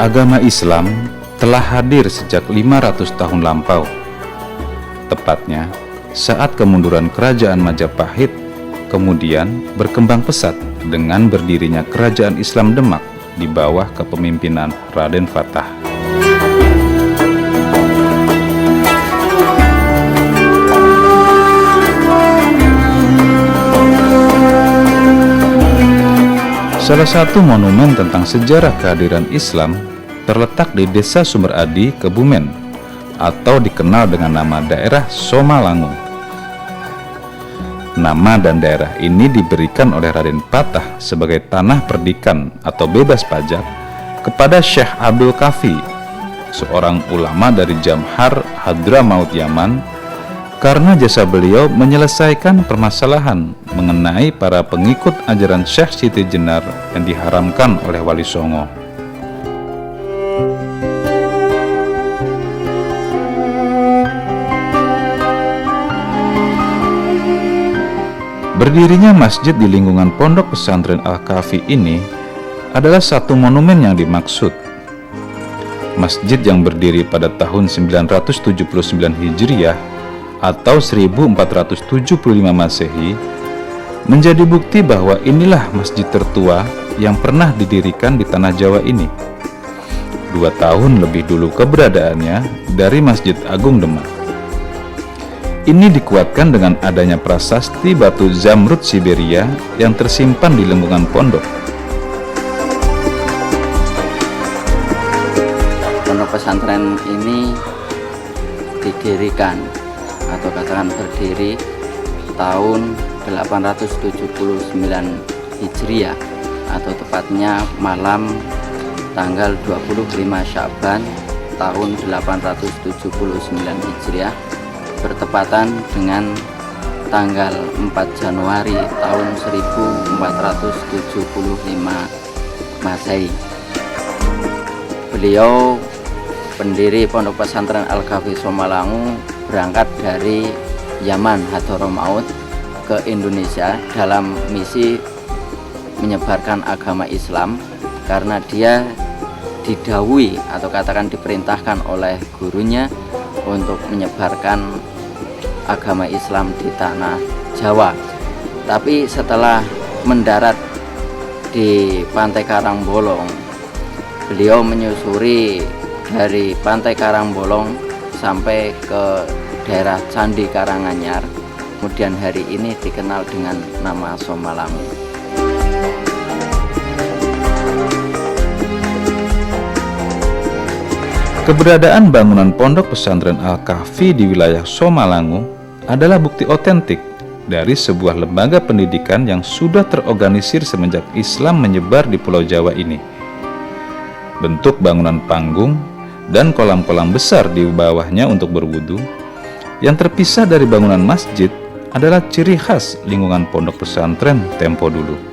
Agama Islam telah hadir sejak 500 tahun lampau. Tepatnya saat kemunduran Kerajaan Majapahit kemudian berkembang pesat dengan berdirinya Kerajaan Islam Demak di bawah kepemimpinan Raden Fatah. Salah satu monumen tentang sejarah kehadiran Islam terletak di Desa Sumberadi, Kebumen, atau dikenal dengan nama daerah Somalangu. Nama dan daerah ini diberikan oleh Raden Fatah sebagai tanah perdikan atau bebas pajak kepada Syekh Abdul Kafi, seorang ulama dari Jamhar, Hadramaut, Yaman, karena jasa beliau menyelesaikan permasalahan mengenai para pengikut ajaran Syekh Siti Jenar yang diharamkan oleh Wali Songo. Berdirinya masjid di lingkungan Pondok Pesantren Al-Kahfi ini adalah satu monumen yang dimaksud. Masjid yang berdiri pada tahun 979 Hijriah atau 1475 Masehi menjadi bukti bahwa inilah masjid tertua yang pernah didirikan di tanah Jawa ini. 2 tahun lebih dulu keberadaannya dari Masjid Agung Demak. Ini dikuatkan dengan adanya prasasti batu Zamrud Siberia yang tersimpan di lingkungan pondok. Pondok pesantren ini didirikan atau katakan berdiri tahun 879 Hijriah atau tepatnya malam tanggal 25 Sya'ban tahun 879 Hijriah bertepatan dengan tanggal 4 Januari tahun 1475 Masehi. Beliau pendiri Pondok Pesantren Al-Kahfi Somalangu berangkat dari Yaman Hadramaut ke Indonesia dalam misi menyebarkan agama Islam karena dia didhawuhi atau katakan diperintahkan oleh gurunya untuk menyebarkan agama Islam di tanah Jawa. Tapi setelah mendarat di Pantai Karangbolong, beliau menyusuri dari Pantai Karangbolong sampai ke daerah Candi Karanganyar. Kemudian hari ini dikenal dengan nama Somalangu. Keberadaan bangunan Pondok Pesantren Al-Kahfi di wilayah Somalangu adalah bukti otentik dari sebuah lembaga pendidikan yang sudah terorganisir semenjak Islam menyebar di Pulau Jawa ini. Bentuk bangunan panggung dan kolam-kolam besar di bawahnya untuk berwudu yang terpisah dari bangunan masjid adalah ciri khas lingkungan pondok pesantren tempo dulu.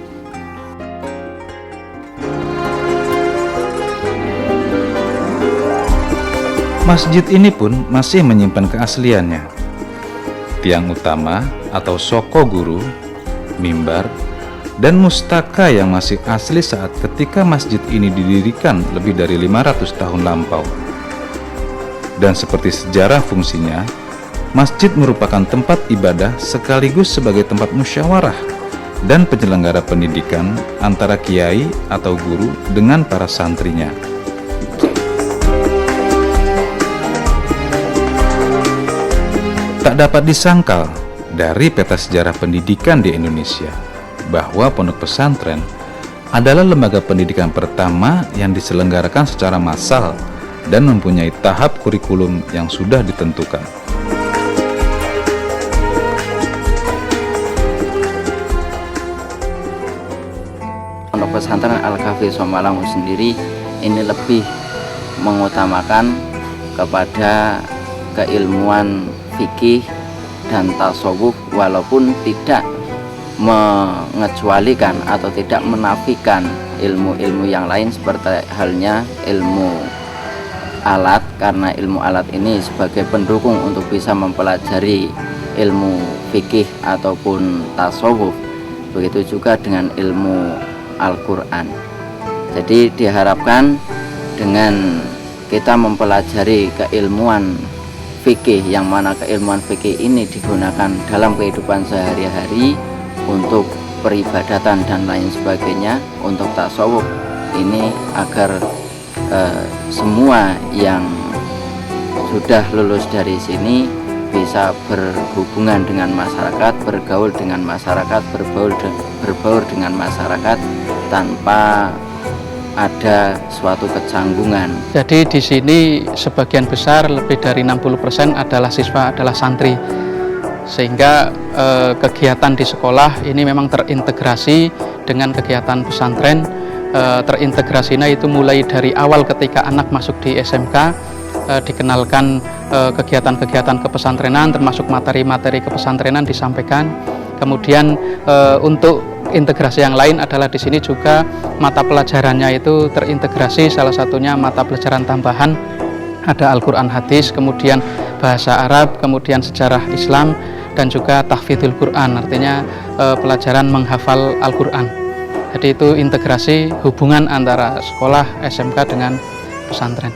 Masjid ini pun masih menyimpan keasliannya. Tiang utama atau soko guru, mimbar, dan mustaka yang masih asli saat ketika masjid ini didirikan lebih dari 500 tahun lampau. Dan seperti sejarah fungsinya, masjid merupakan tempat ibadah sekaligus sebagai tempat musyawarah dan penyelenggara pendidikan antara kiai atau guru dengan para santrinya. Tak dapat disangkal dari peta sejarah pendidikan di Indonesia bahwa pondok pesantren adalah lembaga pendidikan pertama yang diselenggarakan secara massal dan mempunyai tahap kurikulum yang sudah ditentukan. Pesantren Al-Kahfi Somalangu sendiri ini lebih mengutamakan kepada keilmuan fikih dan tasawuf, walaupun tidak mengecualikan atau tidak menafikan ilmu-ilmu yang lain seperti halnya ilmu alat, karena ilmu alat ini sebagai pendukung untuk bisa mempelajari ilmu fikih ataupun tasawuf. Begitu juga dengan ilmu Al-Quran. Jadi diharapkan dengan kita mempelajari keilmuan fikih, yang mana keilmuan fikih ini digunakan dalam kehidupan sehari-hari untuk peribadatan dan lain sebagainya, untuk tasawuf ini, agar semua yang sudah lulus dari sini bisa berhubungan dengan masyarakat, bergaul dengan masyarakat, berbaur dengan masyarakat tanpa ada suatu kecanggungan. Jadi di sini sebagian besar, lebih dari 60% adalah siswa, adalah santri, sehingga kegiatan di sekolah ini memang terintegrasi dengan kegiatan pesantren. Terintegrasinya itu mulai dari awal ketika anak masuk di SMK, dikenalkan kegiatan-kegiatan kepesantrenan, termasuk materi-materi kepesantrenan disampaikan. Kemudian untuk integrasi yang lain adalah di sini juga mata pelajarannya itu terintegrasi, salah satunya mata pelajaran tambahan ada Al-Quran hadis, kemudian bahasa Arab, kemudian sejarah Islam, dan juga tahfidzul Quran, artinya pelajaran menghafal Al-Quran. Jadi itu integrasi hubungan antara sekolah SMK dengan pesantren.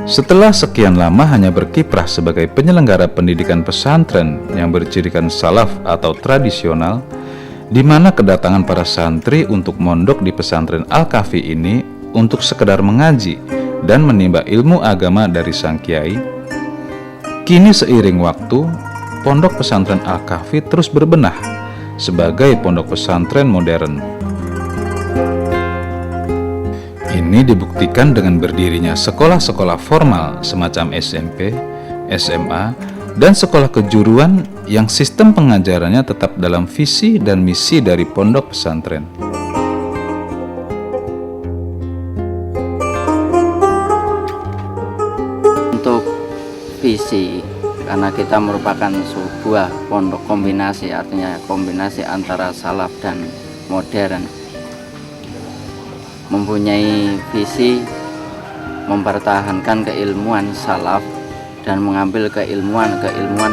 Setelah sekian lama hanya berkiprah sebagai penyelenggara pendidikan pesantren yang bercirikan salaf atau tradisional, di mana kedatangan para santri untuk mondok di pesantren Al-Kahfi ini untuk sekedar mengaji dan menimba ilmu agama dari sang kiai, kini seiring waktu, pondok pesantren Al-Kahfi terus berbenah sebagai pondok pesantren modern. Ini dibuktikan dengan berdirinya sekolah-sekolah formal semacam SMP, SMA, dan sekolah kejuruan yang sistem pengajarannya tetap dalam visi dan misi dari pondok pesantren. Untuk visi, karena kita merupakan sebuah pondok kombinasi, artinya kombinasi antara salaf dan modern, mempunyai visi mempertahankan keilmuan salaf dan mengambil keilmuan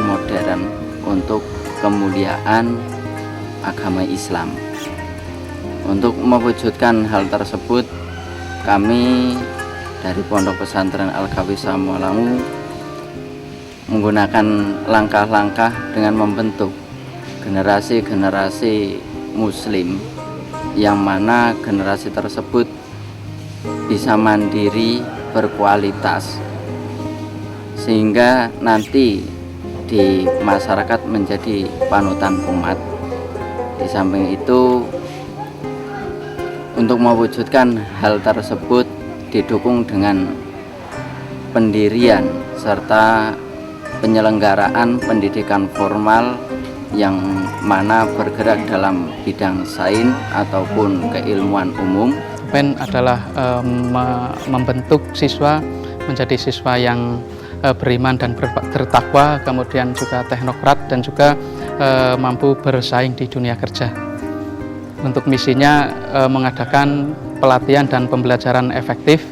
modern untuk kemuliaan agama Islam. Untuk mewujudkan hal tersebut, kami dari Pondok Pesantren Al-Kahfi Somalangu menggunakan langkah-langkah dengan membentuk generasi-generasi muslim, yang mana generasi tersebut bisa mandiri, berkualitas, sehingga nanti di masyarakat menjadi panutan umat. Di samping itu, untuk mewujudkan hal tersebut didukung dengan pendirian serta penyelenggaraan pendidikan formal yang mana bergerak dalam bidang sains ataupun keilmuan umum. PEN adalah membentuk siswa menjadi siswa yang beriman dan bertakwa, kemudian juga teknokrat, dan juga mampu bersaing di dunia kerja. Untuk misinya mengadakan pelatihan dan pembelajaran efektif,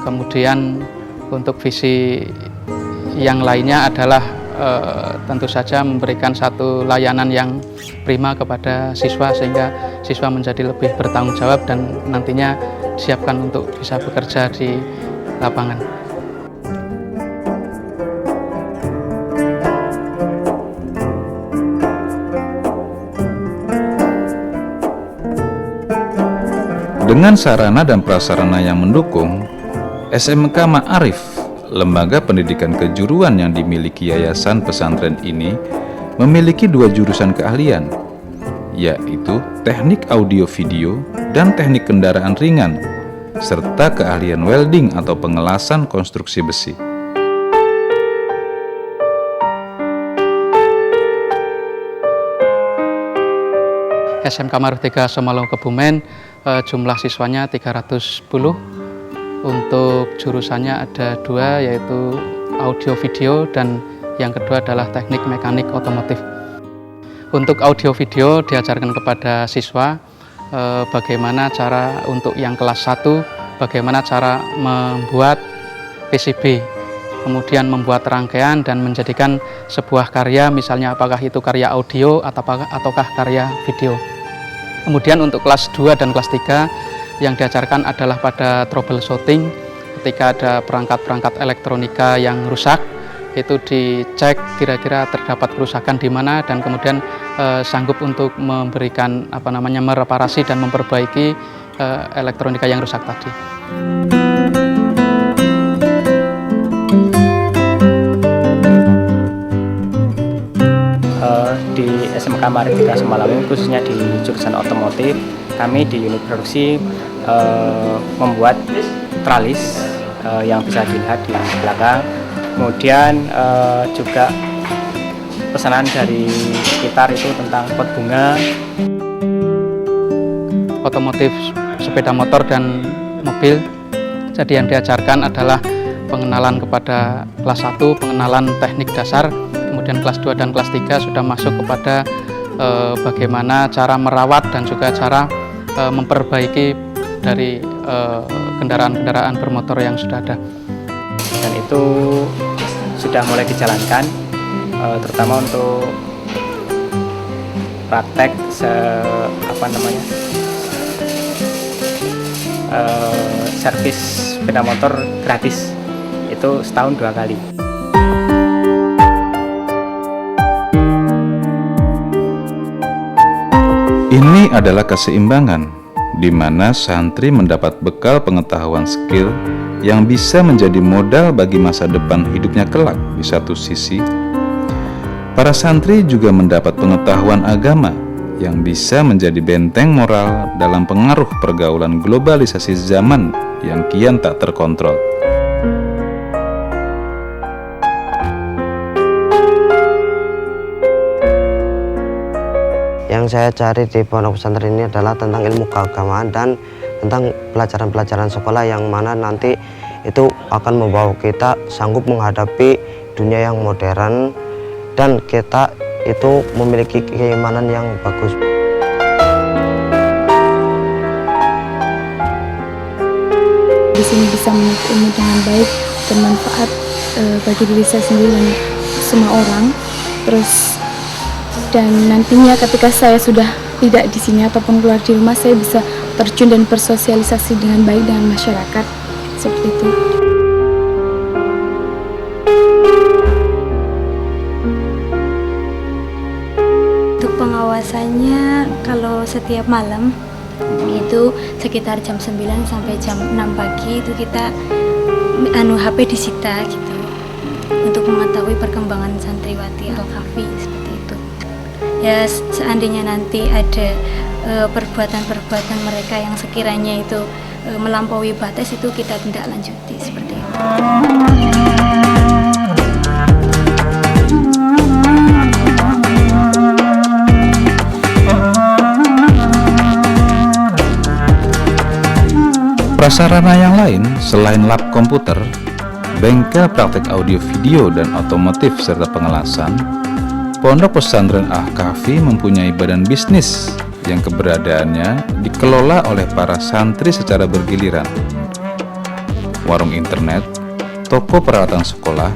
kemudian untuk visi yang lainnya adalah tentu saja memberikan satu layanan yang prima kepada siswa, sehingga siswa menjadi lebih bertanggung jawab dan nantinya disiapkan untuk bisa bekerja di lapangan. Dengan sarana dan prasarana yang mendukung, SMK Ma'arif, lembaga pendidikan kejuruan yang dimiliki Yayasan Pesantren ini, memiliki 2 jurusan keahlian, yaitu teknik audio video dan teknik kendaraan ringan, serta keahlian welding atau pengelasan konstruksi besi. SMK Ma'arif 3 Somalungu Kebumen, jumlah siswanya 310. Untuk jurusannya ada 2, yaitu audio video dan yang kedua adalah teknik mekanik otomotif. Untuk audio video diajarkan kepada siswa bagaimana cara untuk yang kelas 1, bagaimana cara membuat PCB, kemudian membuat rangkaian dan menjadikan sebuah karya, misalnya apakah itu karya audio ataukah karya video. Kemudian untuk kelas 2 dan kelas 3 yang diajarkan adalah pada troubleshooting. Ketika ada perangkat-perangkat elektronika yang rusak, itu dicek kira-kira terdapat kerusakan di mana dan kemudian sanggup untuk memberikan mereparasi dan memperbaiki elektronika yang rusak tadi. Di SMK Ma'arif 3 Somalungu, khususnya di jurusan otomotif, kami di unit produksi membuat tralis yang bisa dilihat di belakang. Kemudian juga pesanan dari sekitar itu tentang pot bunga, otomotif, sepeda motor dan mobil. Jadi yang diajarkan adalah pengenalan kepada kelas 1, pengenalan teknik dasar. Kemudian kelas 2 dan kelas 3 sudah masuk kepada bagaimana cara merawat dan juga cara memperbaiki dari kendaraan-kendaraan bermotor yang sudah ada. dan itu sudah mulai dijalankan, terutama untuk praktek servis sepeda motor gratis, itu setahun 2 kali. Ini adalah keseimbangan, di mana santri mendapat bekal pengetahuan skill yang bisa menjadi modal bagi masa depan hidupnya kelak. Di satu sisi, para santri juga mendapat pengetahuan agama yang bisa menjadi benteng moral dalam pengaruh pergaulan globalisasi zaman yang kian tak terkontrol. Yang saya cari di pondok pesantren ini adalah tentang ilmu keagamaan dan tentang pelajaran-pelajaran sekolah yang mana nanti itu akan membawa kita sanggup menghadapi dunia yang modern dan kita itu memiliki keimanan yang bagus. Di sini bisa menuntut ilmu dengan baik, bermanfaat bagi diri saya sendiri dan semua orang. Dan nantinya ketika saya sudah tidak di sini ataupun keluar di rumah, saya bisa terjun dan bersosialisasi dengan baik dengan masyarakat, seperti itu. Untuk pengawasannya, kalau setiap malam itu sekitar jam 9 sampai jam 6 pagi itu kita HP disita gitu, untuk mengetahui perkembangan santriwati Al-Kahfi seperti itu. Ya, seandainya nanti ada perbuatan-perbuatan mereka yang sekiranya itu melampaui batas, itu kita tindak lanjuti seperti itu. Prasarana yang lain selain lab komputer, bengkel praktek audio video dan otomotif serta pengelasan, Pondok Pesantren Al-Kahfi mempunyai badan bisnis yang keberadaannya dikelola oleh para santri secara bergiliran. Warung internet, toko peralatan sekolah,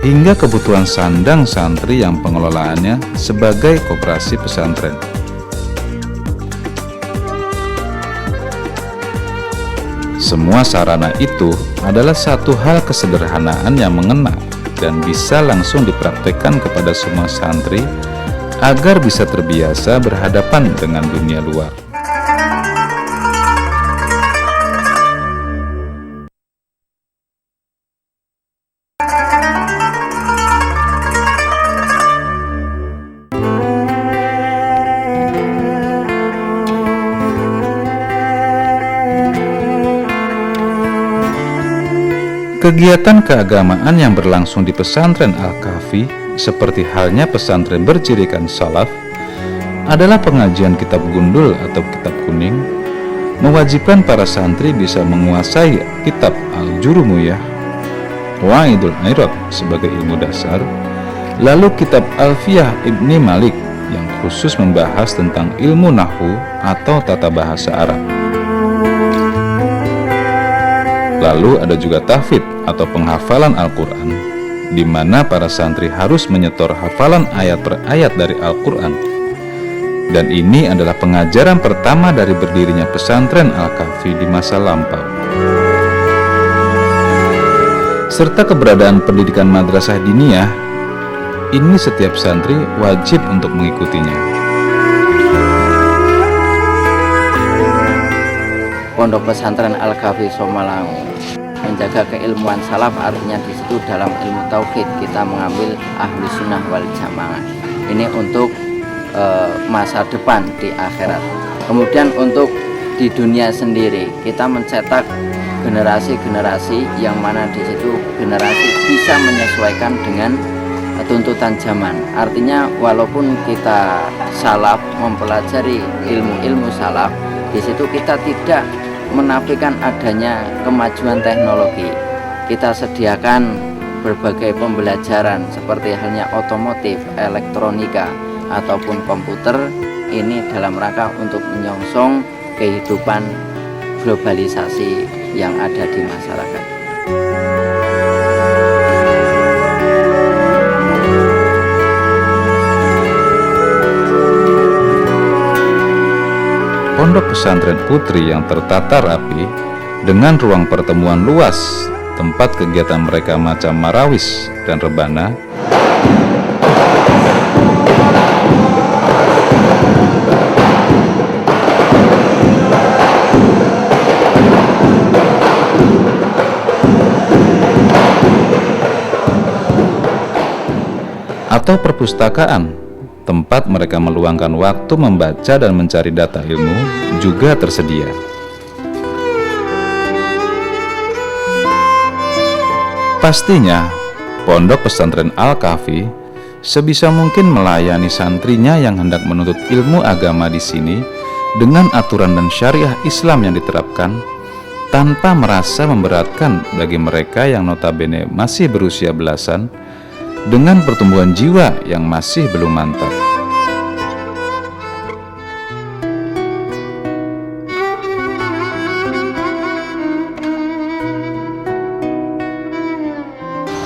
hingga kebutuhan sandang santri yang pengelolaannya sebagai koperasi pesantren. Semua sarana itu adalah satu hal kesederhanaan yang mengena dan bisa langsung dipraktekkan kepada semua santri agar bisa terbiasa berhadapan dengan dunia luar. Kegiatan keagamaan yang berlangsung di pesantren Al-Kahfi, seperti halnya pesantren bercirikan salaf, adalah pengajian kitab gundul atau kitab kuning, mewajibkan para santri bisa menguasai kitab Al-Jurumiyah, Waidul Iraq sebagai ilmu dasar, lalu kitab Alfiyah Ibni Malik yang khusus membahas tentang ilmu nahwu atau tata bahasa Arab. Lalu ada juga tahfidz atau penghafalan Al-Quran, di mana para santri harus menyetor hafalan ayat per ayat dari Al-Quran. Dan ini adalah pengajaran pertama dari berdirinya pesantren Al-Kahfi di masa lampau. Serta keberadaan pendidikan madrasah diniyah, ini setiap santri wajib untuk mengikutinya. Pondok pesantren Al-Kahfi Somalangu menjaga keilmuan salaf, artinya di situ dalam ilmu tauhid kita mengambil ahlu sunnah wal jamaah. Ini untuk masa depan di akhirat. Kemudian untuk di dunia sendiri kita mencetak generasi-generasi yang mana di situ generasi bisa menyesuaikan dengan tuntutan zaman. Artinya walaupun kita salaf mempelajari ilmu-ilmu salaf, di situ kita tidak menafikan adanya kemajuan teknologi. Kita sediakan berbagai pembelajaran seperti halnya otomotif, elektronika, ataupun komputer, ini dalam rangka untuk menyongsong kehidupan globalisasi yang ada di masyarakat. Pondok pesantren putri yang tertata rapi dengan ruang pertemuan luas, tempat kegiatan mereka macam marawis dan rebana, atau perpustakaan, tempat mereka meluangkan waktu membaca dan mencari data ilmu, juga tersedia. Pastinya, Pondok Pesantren Al-Kahfi sebisa mungkin melayani santrinya yang hendak menuntut ilmu agama di sini dengan aturan dan syariah Islam yang diterapkan, tanpa merasa memberatkan bagi mereka yang notabene masih berusia belasan, dengan pertumbuhan jiwa yang masih belum mantap.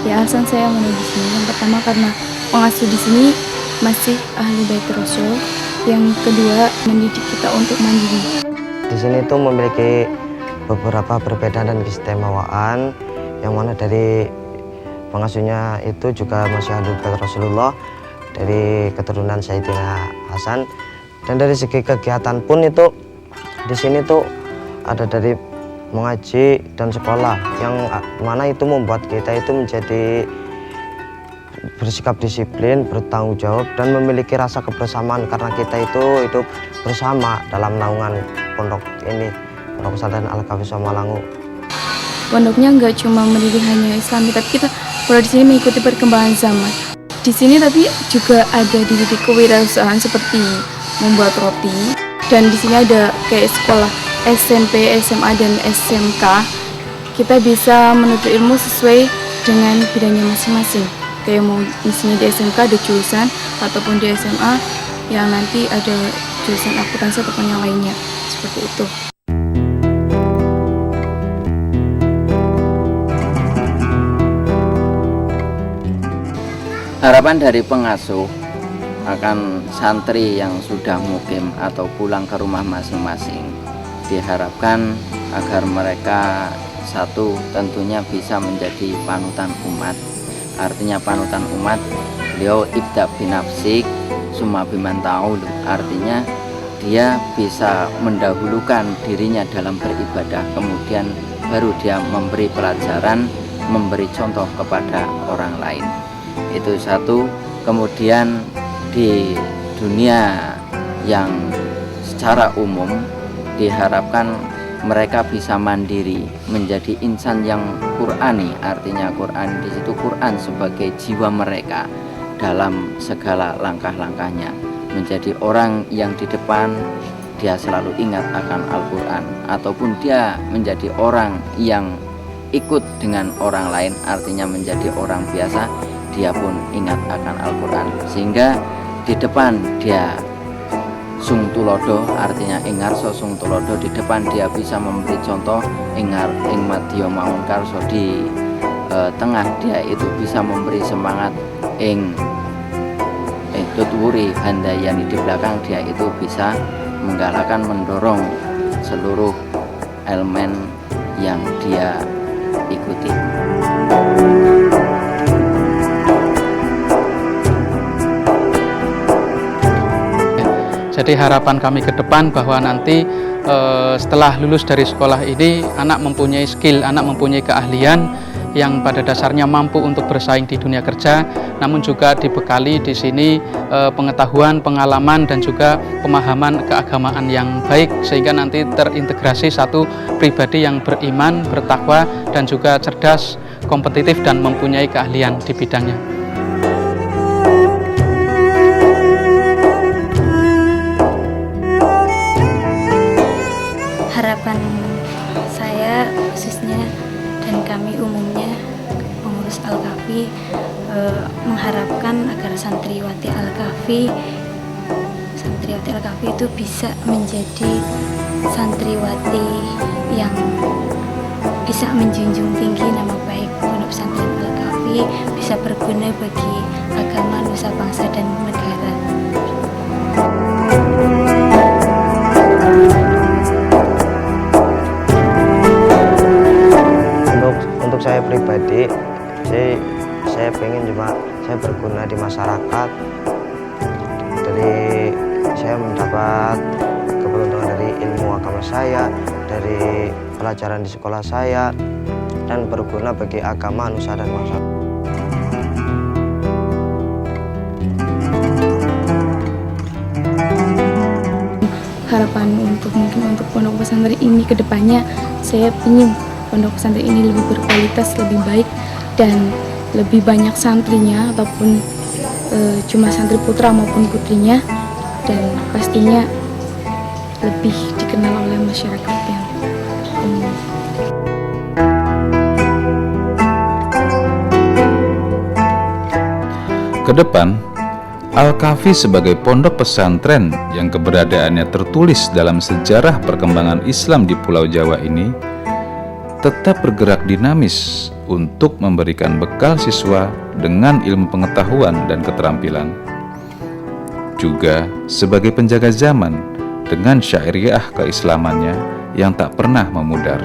Ya, alasan saya menuju sini yang pertama karena pengasuh di sini masih ahli bait Rasul, yang kedua mendidik kita untuk mandiri. Di sini tuh memiliki beberapa perbedaan dan keistimewaan, yang mana dari pengasuhnya itu juga masih ahli bait Rasulullah, dari keturunan Sayyidina Hasan. Dan dari segi kegiatan pun itu di sini tuh ada dari mengaji dan sekolah, yang mana itu membuat kita itu menjadi bersikap disiplin, bertanggung jawab, dan memiliki rasa kebersamaan karena kita itu hidup bersama dalam naungan pondok ini, Pondok Pesantren Al-Kahfi Somalangu. Pondoknya nggak cuma mendidik hanya Islam, tapi kita kalau di sini mengikuti perkembangan zaman. Di sini tapi juga ada dididik kewirausahaan seperti membuat roti, dan di sini ada kayak sekolah SMP, SMA, dan SMK. Kita bisa menuntut ilmu sesuai dengan bidangnya masing-masing. Kayak mau isinya di SMK ada jurusan, ataupun di SMA yang nanti ada jurusan akuntansi ataupun yang lainnya, seperti itu. Harapan dari pengasuh akan santri yang sudah mukim atau pulang ke rumah masing-masing, diharapkan agar mereka satu tentunya bisa menjadi panutan umat. Artinya panutan umat, beliau ibda binafsik summa biman ta'ul, artinya dia bisa mendahulukan dirinya dalam beribadah, kemudian baru dia memberi pelajaran, memberi contoh kepada orang lain. Itu satu. Kemudian di dunia yang secara umum diharapkan mereka bisa mandiri, menjadi insan yang Qur'ani. Artinya Qur'an di situ Quran sebagai jiwa mereka dalam segala langkah-langkahnya. Menjadi orang yang di depan dia selalu ingat akan Al-Quran, ataupun dia menjadi orang yang ikut dengan orang lain, artinya menjadi orang biasa, dia pun ingat akan Al-Quran, sehingga di depan dia sung tulodo, artinya ingarso sung tulodo, di depan dia bisa memberi contoh ingar ing madya maun karso, di tengah dia itu bisa memberi semangat ing tutwuri handayani, di belakang dia itu bisa menggalakkan, mendorong seluruh elemen yang dia ikuti. Jadi harapan kami ke depan bahwa nanti setelah lulus dari sekolah ini, anak mempunyai skill, anak mempunyai keahlian yang pada dasarnya mampu untuk bersaing di dunia kerja, namun juga dibekali di sini pengetahuan, pengalaman, dan juga pemahaman keagamaan yang baik, sehingga nanti terintegrasi satu pribadi yang beriman, bertakwa, dan juga cerdas, kompetitif, dan mempunyai keahlian di bidangnya. Harapan saya khususnya dan kami umumnya pengurus Al-Kahfi mengharapkan agar santriwati Al-Kahfi itu bisa menjadi santriwati yang bisa menjunjung tinggi nama baik Pondok Pesantren Al-Kahfi, bisa berguna bagi agama, nusa bangsa, dan negara. Untuk saya pribadi, saya pengen juga saya berguna di masyarakat. Dari saya mendapat keberuntungan dari ilmu agama saya, dari pelajaran di sekolah saya, dan berguna bagi agama, nusa, dan bangsa. Harapan untuk pondok pesantren ini ke depannya, saya ingin pondok pesantren ini lebih berkualitas, lebih baik, dan lebih banyak santrinya, ataupun cuma santri putra maupun putrinya, dan pastinya lebih dikenal oleh masyarakat yang umum. Kedepan, Al-Kahfi sebagai pondok pesantren yang keberadaannya tertulis dalam sejarah perkembangan Islam di Pulau Jawa ini tetap bergerak dinamis untuk memberikan bekal siswa dengan ilmu pengetahuan dan keterampilan. Juga sebagai penjaga zaman dengan syairiyah keislamannya yang tak pernah memudar.